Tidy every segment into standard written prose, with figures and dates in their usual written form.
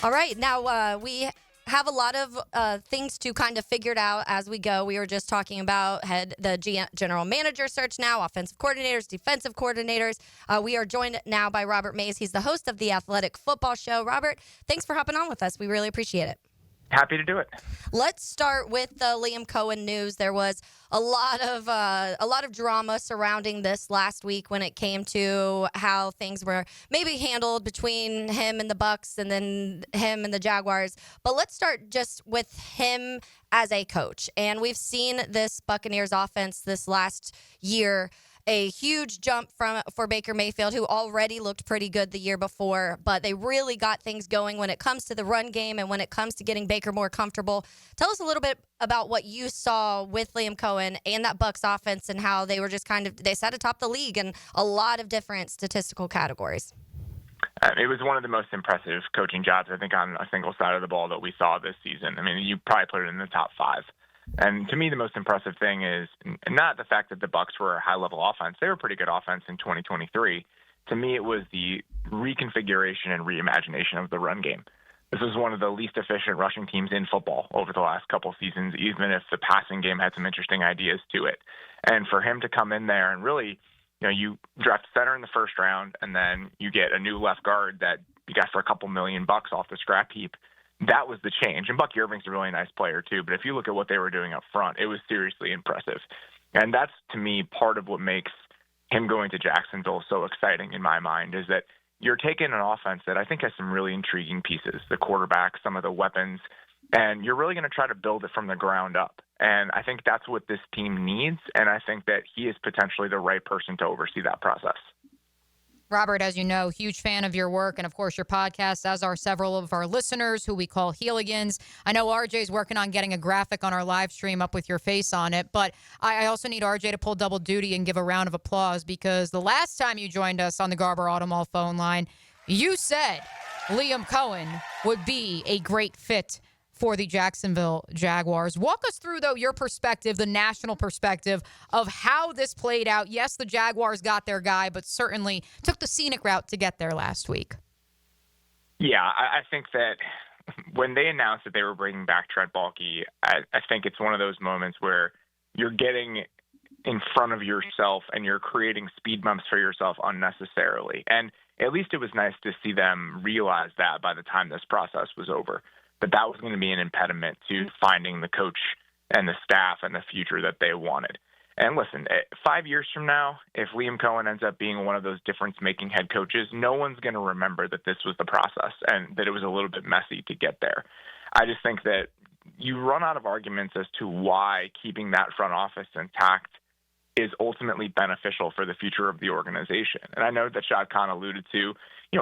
All right. Now, we have a lot of things to kind of figured out as we go. We were just talking about general manager search now, offensive coordinators, defensive coordinators. We are joined now by Robert Mays. He's the host of the Athletic Football Show. Robert, thanks for hopping on with us. We really appreciate it. Happy to do it. Let's start with the Liam Coen news. There was a lot of drama surrounding this last week when it came to how things were maybe handled between him and the Bucs and then him and the Jaguars. But let's start just with him as a coach. And we've seen this Buccaneers offense this last year, a huge jump for Baker Mayfield, who already looked pretty good the year before, but they really got things going when it comes to the run game and when it comes to getting Baker more comfortable. Tell us a little bit about what you saw with Liam Coen and that Bucs offense and how they were just they sat atop the league in a lot of different statistical categories. It was one of the most impressive coaching jobs, I think, on a single side of the ball that we saw this season. I mean, you probably put it in the top 5. And to me, the most impressive thing is not the fact that the Bucs were a high-level offense. They were a pretty good offense in 2023. To me, it was the reconfiguration and reimagination of the run game. This was one of the least efficient rushing teams in football over the last couple seasons, even if the passing game had some interesting ideas to it. And for him to come in there and really, you draft center in the first round, and then you get a new left guard that you got for a couple $1 million off the scrap heap. That was the change. And Buck Irving's a really nice player, too. But if you look at what they were doing up front, it was seriously impressive. And that's, to me, part of what makes him going to Jacksonville so exciting in my mind, is that you're taking an offense that I think has some really intriguing pieces, the quarterback, some of the weapons, and you're really going to try to build it from the ground up. And I think that's what this team needs, and I think that he is potentially the right person to oversee that process. Robert, as you know, huge fan of your work and, of course, your podcast, as are several of our listeners who we call Heeligans. I know RJ's working on getting a graphic on our live stream up with your face on it, but I also need RJ to pull double duty and give a round of applause because the last time you joined us on the Garber Auto Mall phone line, you said Liam Coen would be a great fit for the Jacksonville Jaguars. Walk us through, though, your perspective, the national perspective of how this played out. Yes, the Jaguars got their guy, but certainly took the scenic route to get there last week. Yeah, I think that when they announced that they were bringing back Trent Baalke, I think it's one of those moments where you're getting in front of yourself and you're creating speed bumps for yourself unnecessarily. And at least it was nice to see them realize that by the time this process was over. But that was going to be an impediment to finding the coach and the staff and the future that they wanted. And listen, 5 years from now, if Liam Coen ends up being one of those difference-making head coaches, no one's going to remember that this was the process and that it was a little bit messy to get there. I just think that you run out of arguments as to why keeping that front office intact is ultimately beneficial for the future of the organization. And I know that Shad Khan alluded to,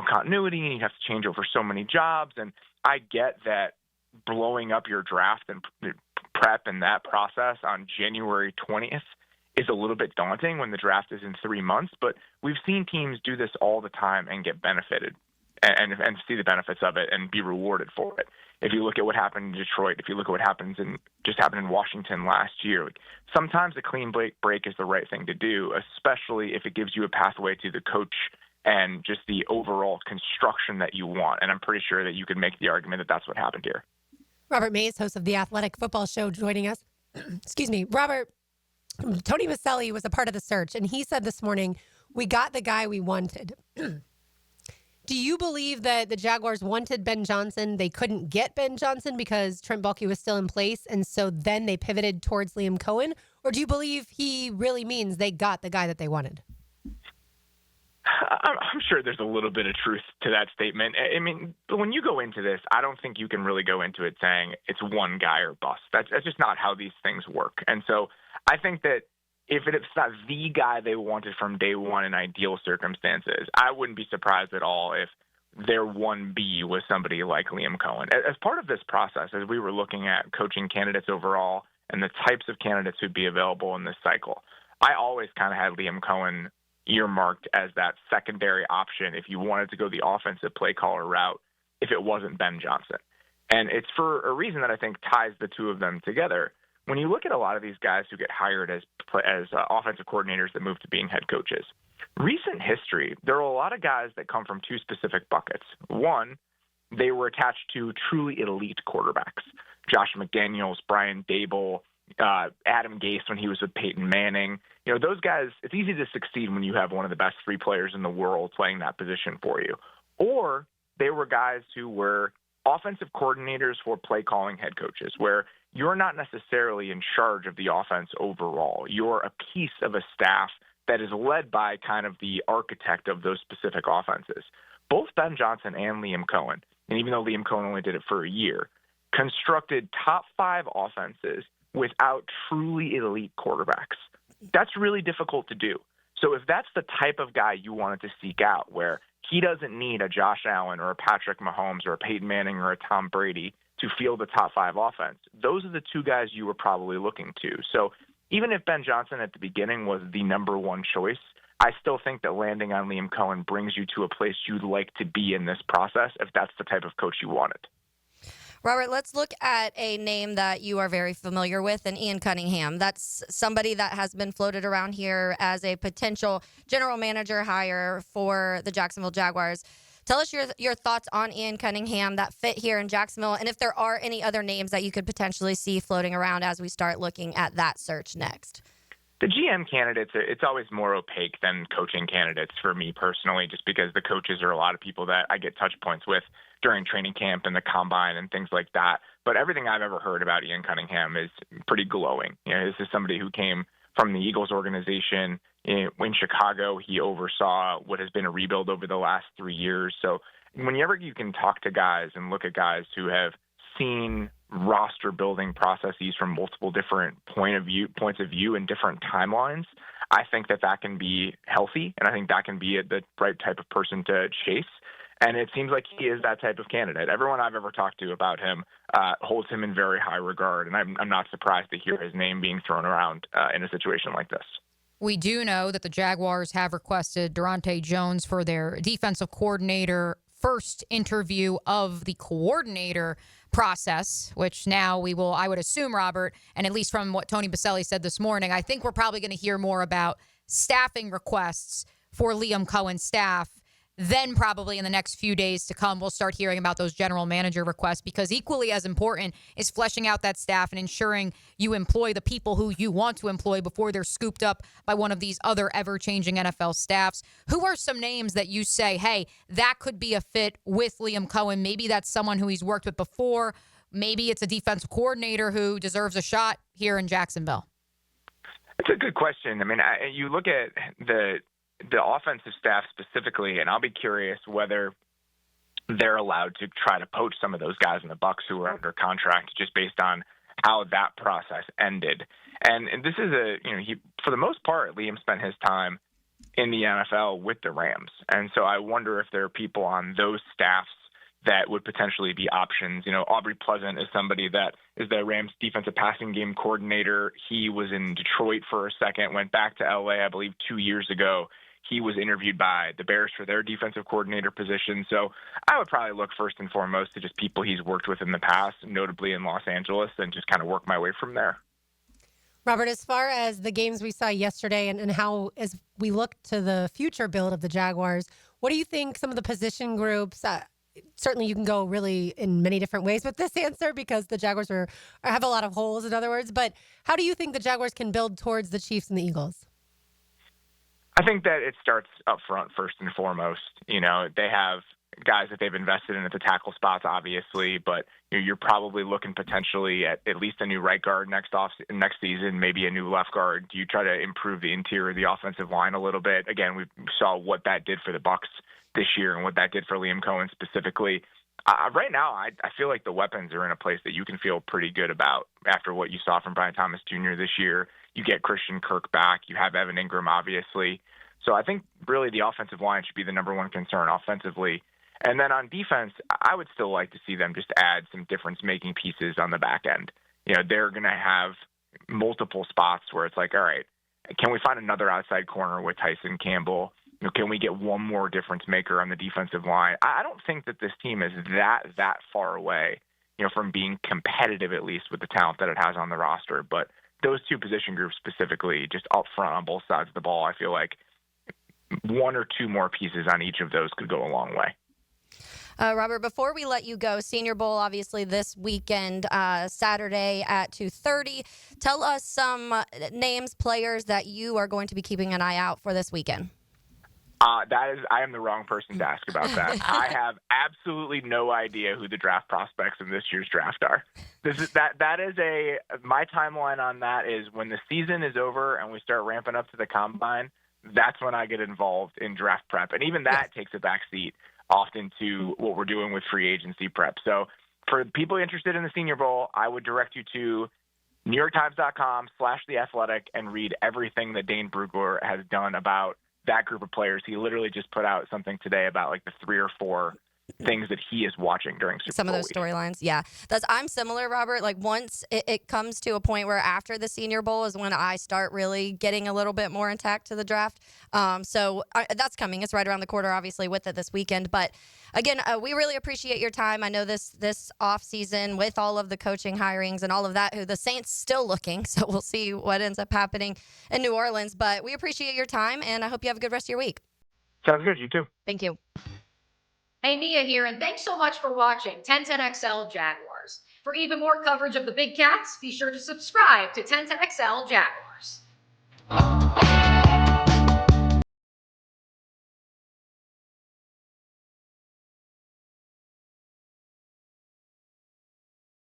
continuity, and you have to change over so many jobs. And I get that blowing up your draft and prep and that process on January 20th is a little bit daunting when the draft is in 3 months. But we've seen teams do this all the time and get benefited and see the benefits of it and be rewarded for it. If you look at what happened in Detroit, if you look at what happened in Washington last year, sometimes a clean break is the right thing to do, especially if it gives you a pathway to the coach and just the overall construction that you want. And I'm pretty sure that you could make the argument that that's what happened here. Robert Mays, host of the Athletic Football Show, joining us. Excuse me. Robert, Tony Maselli was a part of the search, and he said this morning, we got the guy we wanted. Do you believe that the Jaguars wanted Ben Johnson? They couldn't get Ben Johnson because Trent Baalke was still in place, and so then they pivoted towards Liam Coen? Or do you believe he really means they got the guy that they wanted? I'm sure there's a little bit of truth to that statement. I mean, when you go into this, I don't think you can really go into it saying it's one guy or bust. That's just not how these things work. And so I think that if it's not the guy they wanted from day one in ideal circumstances, I wouldn't be surprised at all if their 1B was somebody like Liam Coen. As part of this process, as we were looking at coaching candidates overall and the types of candidates who'd be available in this cycle, I always kind of had Liam Coen earmarked as that secondary option if you wanted to go the offensive play caller route if it wasn't Ben Johnson. And it's for a reason that I think ties the two of them together. When you look at a lot of these guys who get hired as offensive coordinators that move to being head coaches, recent history, there are a lot of guys that come from two specific buckets. One, they were attached to truly elite quarterbacks. Josh McDaniels, Brian Dable, Adam Gase when he was with Peyton Manning. Those guys, it's easy to succeed when you have one of the best three players in the world playing that position for you. Or they were guys who were offensive coordinators for play calling head coaches, where you're not necessarily in charge of the offense overall. You're a piece of a staff that is led by kind of the architect of those specific offenses. Both Ben Johnson and Liam Coen, and even though Liam Coen only did it for a year, constructed top 5 offenses without truly elite quarterbacks. That's really difficult to do. So if that's the type of guy you wanted to seek out, where he doesn't need a Josh Allen or a Patrick Mahomes or a Peyton Manning or a Tom Brady to field the top 5 offense, those are the 2 guys you were probably looking to. So even if Ben Johnson at the beginning was the number 1 choice, I still think that landing on Liam Coen brings you to a place you'd like to be in this process if that's the type of coach you wanted. Robert, let's look at a name that you are very familiar with, and Ian Cunningham. That's somebody that has been floated around here as a potential general manager hire for the Jacksonville Jaguars. Tell us your thoughts on Ian Cunningham that fit here in Jacksonville, and if there are any other names that you could potentially see floating around as we start looking at that search next. The GM candidates, it's always more opaque than coaching candidates for me personally, just because the coaches are a lot of people that I get touch points with during training camp and the combine and things like that. But everything I've ever heard about Ian Cunningham is pretty glowing. This is somebody who came from the Eagles organization in Chicago. He oversaw what has been a rebuild over the last 3 years. So whenever you can talk to guys and look at guys who have seen roster building processes from multiple different points of view and different timelines, I think that can be healthy, and I think that can be the right type of person to chase. And it seems like he is that type of candidate. Everyone I've ever talked to about him holds him in very high regard, and I'm not surprised to hear his name being thrown around in a situation like this. We do know that the Jaguars have requested Dante Jones for their defensive coordinator first interview of the coordinator process, which now I would assume, Robert, and at least from what Tony Boselli said this morning, I think we're probably going to hear more about staffing requests for Liam Coen's staff. Then probably in the next few days to come, we'll start hearing about those general manager requests, because equally as important is fleshing out that staff and ensuring you employ the people who you want to employ before they're scooped up by one of these other ever-changing NFL staffs. Who are some names that you say, hey, that could be a fit with Liam Coen? Maybe that's someone who he's worked with before. Maybe it's a defensive coordinator who deserves a shot here in Jacksonville. It's a good question. I mean, you look at the offensive staff specifically, and I'll be curious whether they're allowed to try to poach some of those guys in the Bucs who are under contract, just based on how that process ended. And this is for the most part, Liam spent his time in the NFL with the Rams. And so I wonder if there are people on those staffs that would potentially be options. Aubrey Pleasant is somebody that is the Rams defensive passing game coordinator. He was in Detroit for a second, went back to LA, I believe 2 years ago. He was interviewed by the Bears for their defensive coordinator position. So I would probably look first and foremost to just people he's worked with in the past, notably in Los Angeles, and just kind of work my way from there. Robert, as far as the games we saw yesterday and how, as we look to the future build of the Jaguars, what do you think some of the position groups, certainly you can go really in many different ways with this answer because the Jaguars have a lot of holes, in other words, but how do you think the Jaguars can build towards the Chiefs and the Eagles? I think that it starts up front first and foremost. They have guys that they've invested in at the tackle spots, obviously, but you're probably looking potentially at least a new right guard next season, maybe a new left guard. Do you try to improve the interior of the offensive line a little bit? Again, we saw what that did for the Bucs this year and what that did for Liam Coen specifically. Right now, I feel like the weapons are in a place that you can feel pretty good about after what you saw from Brian Thomas Jr. this year. You get Christian Kirk back. You have Evan Ingram, obviously. So I think really the offensive line should be the number one concern offensively. And then on defense, I would still like to see them just add some difference-making pieces on the back end. They're going to have multiple spots where it's like, all right, can we find another outside corner with Tyson Campbell? Can we get one more difference maker on the defensive line? I don't think that this team is that far away, from being competitive, at least with the talent that it has on the roster. But those two position groups specifically, just up front on both sides of the ball, I feel like one or two more pieces on each of those could go a long way. Robert, before we let you go, Senior Bowl obviously this weekend, Saturday at 2:30. Tell us some names, players that you are going to be keeping an eye out for this weekend. I am the wrong person to ask about that. I have absolutely no idea who the draft prospects in this year's draft are. My timeline on that is when the season is over and we start ramping up to the combine. That's when I get involved in draft prep, and even that takes a back seat often to what we're doing with free agency prep. So for people interested in the Senior Bowl, I would direct you to NewYorkTimes.com/The Athletic and read everything that Dane Brugler has done about that group of players. He literally just put out something today about like the 3 or 4 things that he is watching during Super Bowl Some of those week. storylines. Yeah. I'm similar, Robert. Like once it comes to a point where after the Senior Bowl is when I start really getting a little bit more intact to the draft. That's coming. It's right around the corner, obviously, with it this weekend. But again, we really appreciate your time. I know this off season with all of the coaching hirings and all of that, who the Saints still looking. So we'll see what ends up happening in New Orleans. But we appreciate your time, and I hope you have a good rest of your week. Sounds good. You too. Thank you. Hey, Nia here, and thanks so much for watching 1010XL Jaguars. For even more coverage of the Big Cats, be sure to subscribe to 1010XL Jaguars.